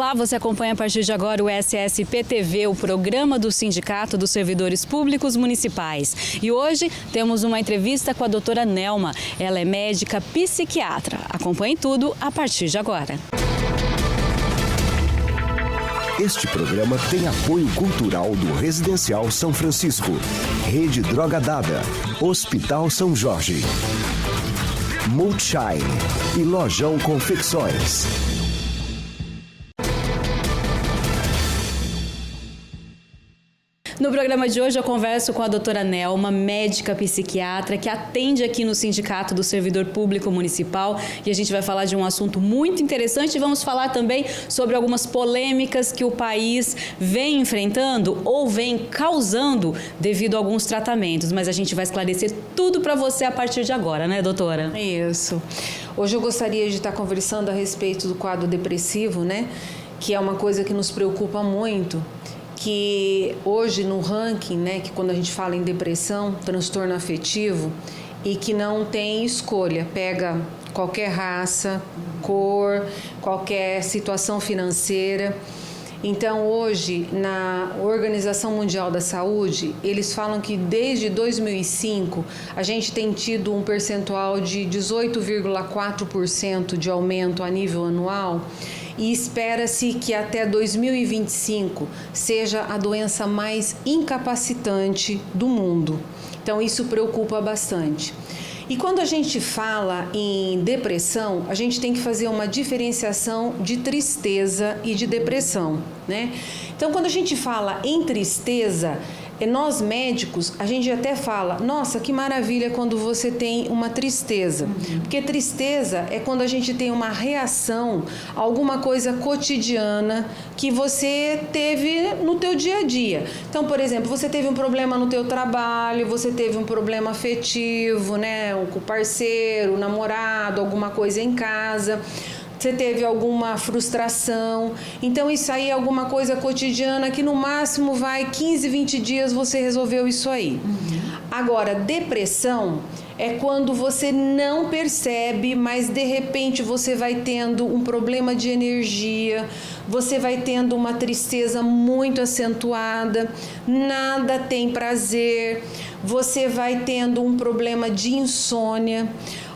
Olá, você acompanha a partir de agora o SSPTV, o programa do Sindicato dos Servidores Públicos Municipais. E hoje temos uma entrevista com a doutora Nelma. Ela é médica psiquiatra. Acompanhe tudo a partir de agora. Este programa tem apoio cultural do Residencial São Francisco, Rede Droga Dada, Hospital São Jorge, Multshine e Lojão Confecções. No programa de hoje eu converso com a doutora Nelma, médica psiquiatra, que atende aqui no Sindicato do Servidor Público Municipal, e a gente vai falar de um assunto muito interessante e vamos falar também sobre algumas polêmicas que o país vem enfrentando ou vem causando devido a alguns tratamentos, mas a gente vai esclarecer tudo para você a partir de agora, né, doutora? Isso. Hoje eu gostaria de estar conversando a respeito do quadro depressivo, né, que é uma coisa que nos preocupa muito. Que hoje no ranking, né, que quando a gente fala em depressão, transtorno afetivo, e que não tem escolha, pega qualquer raça, cor, qualquer situação financeira. Então hoje, na Organização Mundial da Saúde, eles falam que desde 2005 a gente tem tido um percentual de 18,4% de aumento a nível anual. E espera-se que até 2025 seja a doença mais incapacitante do mundo. Então isso preocupa bastante. E quando a gente fala em depressão, a gente tem que fazer uma diferenciação de tristeza e de depressão, né? Então quando a gente fala em tristeza, nós médicos, a gente até fala, nossa, que maravilha quando você tem uma tristeza. Porque tristeza é quando a gente tem uma reação a alguma coisa cotidiana que você teve no teu dia a dia. Então, por exemplo, você teve um problema no teu trabalho, você teve um problema afetivo, né, com o parceiro, o namorado, alguma coisa em casa. Você teve alguma frustração, então isso aí é alguma coisa cotidiana que no máximo vai 15, 20 dias você resolveu isso aí. Agora, depressão é quando você não percebe, mas de repente você vai tendo um problema de energia, você vai tendo uma tristeza muito acentuada, nada tem prazer, você vai tendo um problema de insônia.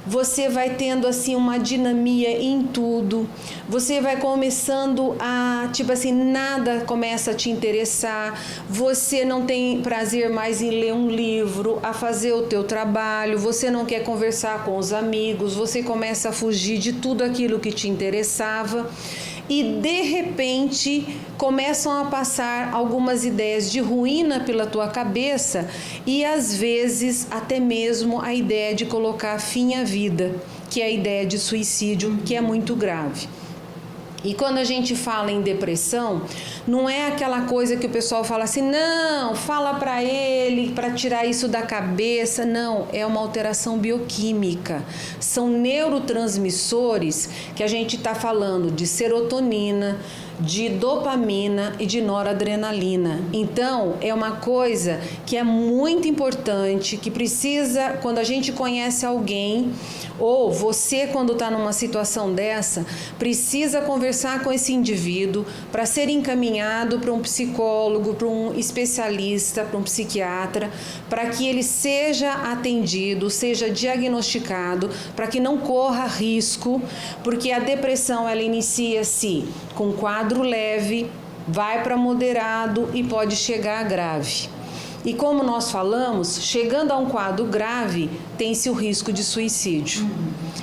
Você vai tendo assim uma dinamia em tudo, você vai começando a, tipo assim, nada começa a te interessar, você não tem prazer mais em ler um livro, a fazer o teu trabalho, você não quer conversar com os amigos, você começa a fugir de tudo aquilo que te interessava. E de repente começam a passar algumas ideias de ruína pela tua cabeça e às vezes até mesmo a ideia de colocar fim à vida, que é a ideia de suicídio, que é muito grave. E quando a gente fala em depressão, não é aquela coisa que o pessoal fala assim, não, fala para ele, para tirar isso da cabeça. Não, é uma alteração bioquímica. São neurotransmissores que a gente está falando de serotonina, de dopamina e de noradrenalina. Então, é uma coisa que é muito importante, que precisa, quando a gente conhece alguém, ou você, quando está numa situação dessa, precisa conversar com esse indivíduo para ser encaminhado para um psicólogo, para um especialista, para um psiquiatra, para que ele seja atendido, seja diagnosticado, para que não corra risco, porque a depressão ela inicia-se com quadro leve, vai para moderado e pode chegar a grave. E como nós falamos, chegando a um quadro grave, tem-se o risco de suicídio.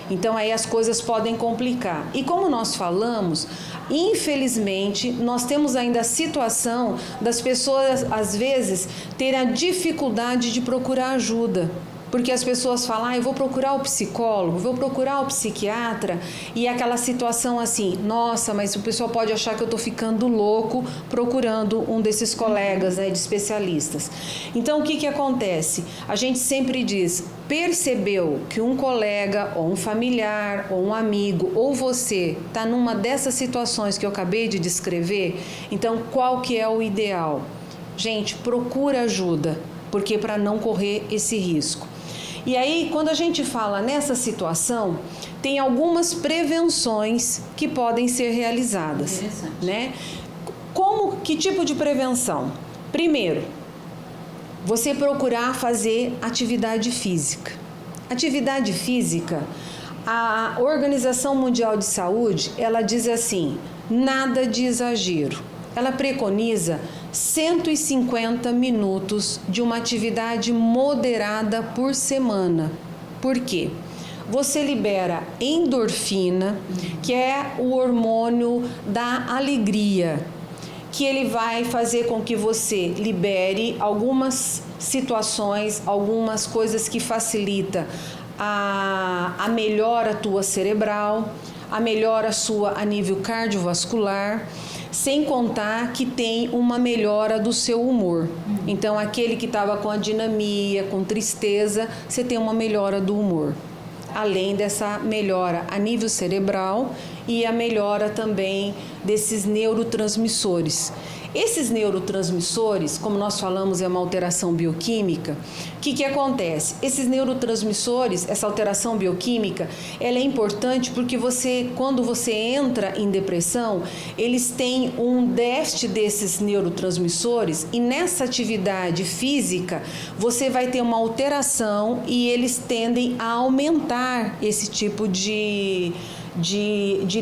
Então aí as coisas podem complicar. E como nós falamos, infelizmente, nós temos ainda a situação das pessoas, às vezes, terem a dificuldade de procurar ajuda. Porque as pessoas falam, eu vou procurar o psicólogo, vou procurar o psiquiatra, e aquela situação assim, nossa, mas o pessoal pode achar que eu estou ficando louco procurando um desses colegas, né, de especialistas. Então, o que acontece? A gente sempre diz, percebeu que um colega, ou um familiar, ou um amigo, ou você está numa dessas situações que eu acabei de descrever, então qual que é o ideal? Gente, procura ajuda, porque para não correr esse risco. E aí, quando a gente fala nessa situação, tem algumas prevenções que podem ser realizadas, né? Que tipo de prevenção? Primeiro, você procurar fazer atividade física. Atividade física, a Organização Mundial de Saúde, ela diz assim, nada de exagero. Ela preconiza 150 minutos de uma atividade moderada por semana. Por quê? Você libera endorfina, que é o hormônio da alegria, que ele vai fazer com que você libere algumas situações, algumas coisas que facilitam a melhora tua cerebral, a melhora sua a nível cardiovascular, sem contar que tem uma melhora do seu humor. Então, aquele que estava com adinamia, com tristeza, você tem uma melhora do humor. Além dessa melhora a nível cerebral e a melhora também desses neurotransmissores. Esses neurotransmissores, como nós falamos, é uma alteração bioquímica. O que acontece? Esses neurotransmissores, essa alteração bioquímica, ela é importante porque quando você entra em depressão, eles têm um déficit desses neurotransmissores e nessa atividade física você vai ter uma alteração e eles tendem a aumentar esse tipo de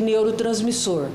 neurotransmissor.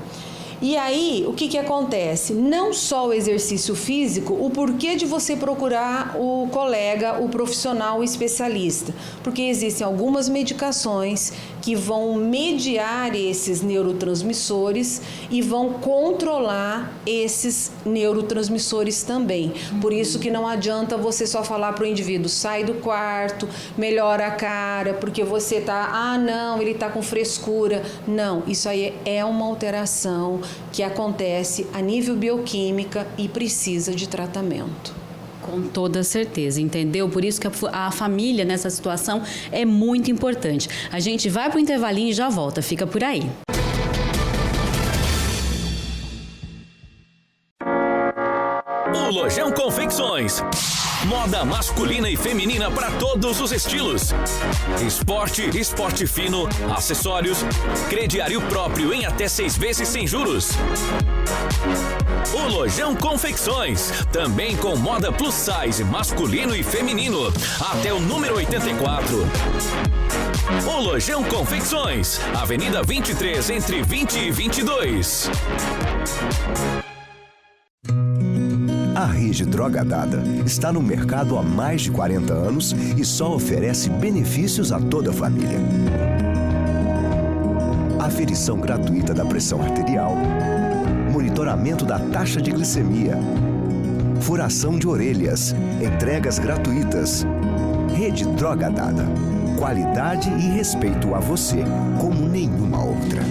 E aí, o que acontece? Não só o exercício físico, o porquê de você procurar o colega, o profissional, o especialista. Porque existem algumas medicações que vão mediar esses neurotransmissores e vão controlar esses neurotransmissores também. Por isso que não adianta você só falar para o indivíduo, sai do quarto, melhora a cara, porque você tá, não, ele tá com frescura. Não, isso aí é uma alteração que acontece a nível bioquímica e precisa de tratamento. Com toda certeza, entendeu? Por isso que a família nessa situação é muito importante. A gente vai para o intervalinho e já volta, fica por aí. O Lojão Confecções. Moda masculina e feminina para todos os estilos. Esporte fino, acessórios, crediário próprio em até 6 vezes sem juros. O Lojão Confecções, também com moda plus size masculino e feminino, até o número 84. O Lojão Confecções, Avenida 23, entre 20 e 22. A Rede Droga Dada está no mercado há mais de 40 anos e só oferece benefícios a toda a família. Aferição gratuita da pressão arterial, monitoramento da taxa de glicemia, furação de orelhas, entregas gratuitas. Rede Droga Dada. Qualidade e respeito a você como nenhuma outra.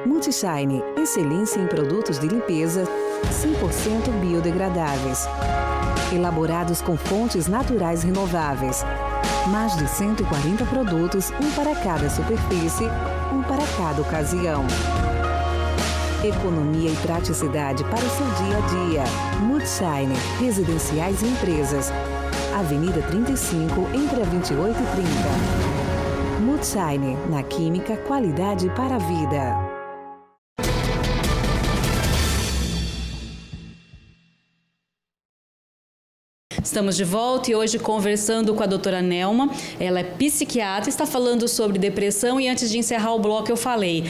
Multishine, excelência em produtos de limpeza 100% biodegradáveis. Elaborados com fontes naturais renováveis. Mais de 140 produtos, um para cada superfície, um para cada ocasião. Economia e praticidade para o seu dia a dia. Multishine, residenciais e empresas. Avenida 35, entre a 28 e 30. Multishine, na química, qualidade para a vida. Estamos de volta e hoje conversando com a doutora Nelma. Ela é psiquiatra, está falando sobre depressão e antes de encerrar o bloco eu falei...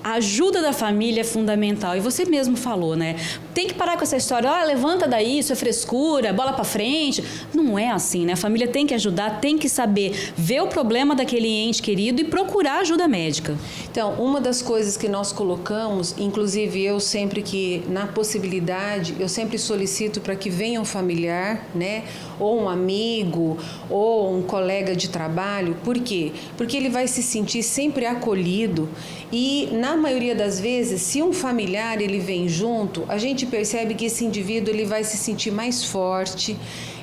A ajuda da família é fundamental. E você mesmo falou, né? Tem que parar com essa história, levanta daí, isso é frescura, bola pra frente. Não é assim, né? A família tem que ajudar, tem que saber ver o problema daquele ente querido e procurar ajuda médica. Então, uma das coisas que nós colocamos, inclusive eu sempre que, na possibilidade, eu sempre solicito para que venha um familiar, né? Ou um amigo, ou um colega de trabalho. Por quê? Porque ele vai se sentir sempre acolhido e, na na maioria das vezes, se um familiar ele vem junto, a gente percebe que esse indivíduo ele vai se sentir mais forte,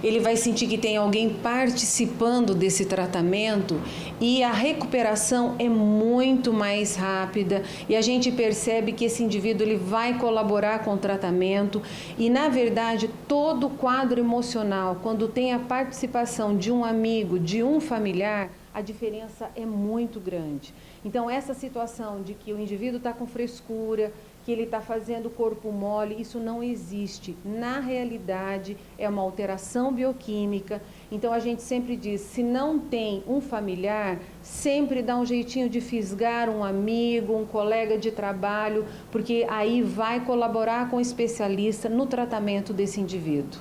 ele vai sentir que tem alguém participando desse tratamento e a recuperação é muito mais rápida e a gente percebe que esse indivíduo ele vai colaborar com o tratamento e, na verdade, todo o quadro emocional, quando tem a participação de um amigo, de um familiar, a diferença é muito grande. Então, essa situação de que o indivíduo está com frescura, que ele está fazendo corpo mole, isso não existe. Na realidade, é uma alteração bioquímica. Então, a gente sempre diz, se não tem um familiar, sempre dá um jeitinho de fisgar um amigo, um colega de trabalho, porque aí vai colaborar com o especialista no tratamento desse indivíduo.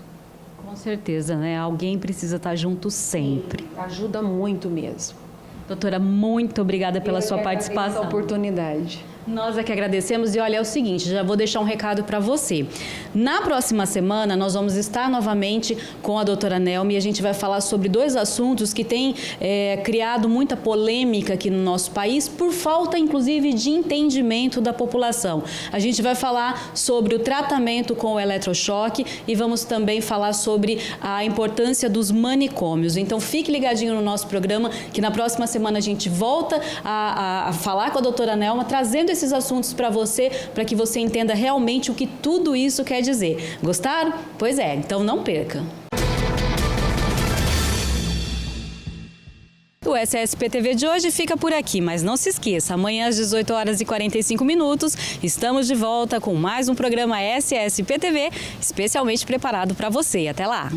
Com certeza, né? Alguém precisa estar junto sempre. Ajuda muito mesmo. Doutora, muito obrigada pela sua participação. Essa oportunidade. Nós é que agradecemos e olha, é o seguinte, já vou deixar um recado para você. Na próxima semana, nós vamos estar novamente com a doutora Nelma e a gente vai falar sobre 2 assuntos que têm criado muita polêmica aqui no nosso país por falta, inclusive, de entendimento da população. A gente vai falar sobre o tratamento com o eletrochoque e vamos também falar sobre a importância dos manicômios. Então, fique ligadinho no nosso programa, que na próxima semana a gente volta a falar com a doutora Nelma, trazendo esses assuntos para você, para que você entenda realmente o que tudo isso quer dizer. Gostaram? Pois é, então não perca. O SSP-TV de hoje fica por aqui, mas não se esqueça, amanhã às 18h45, estamos de volta com mais um programa SSP-TV, especialmente preparado para você. Até lá!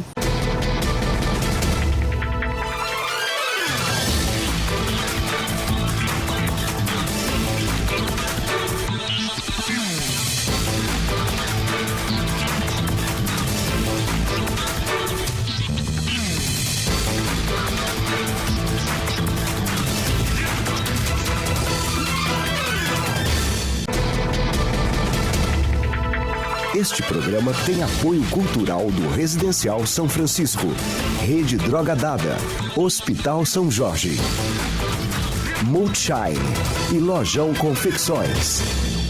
Este programa tem apoio cultural do Residencial São Francisco, Rede Droga Dada, Hospital São Jorge, Multishine e Lojão Confecções.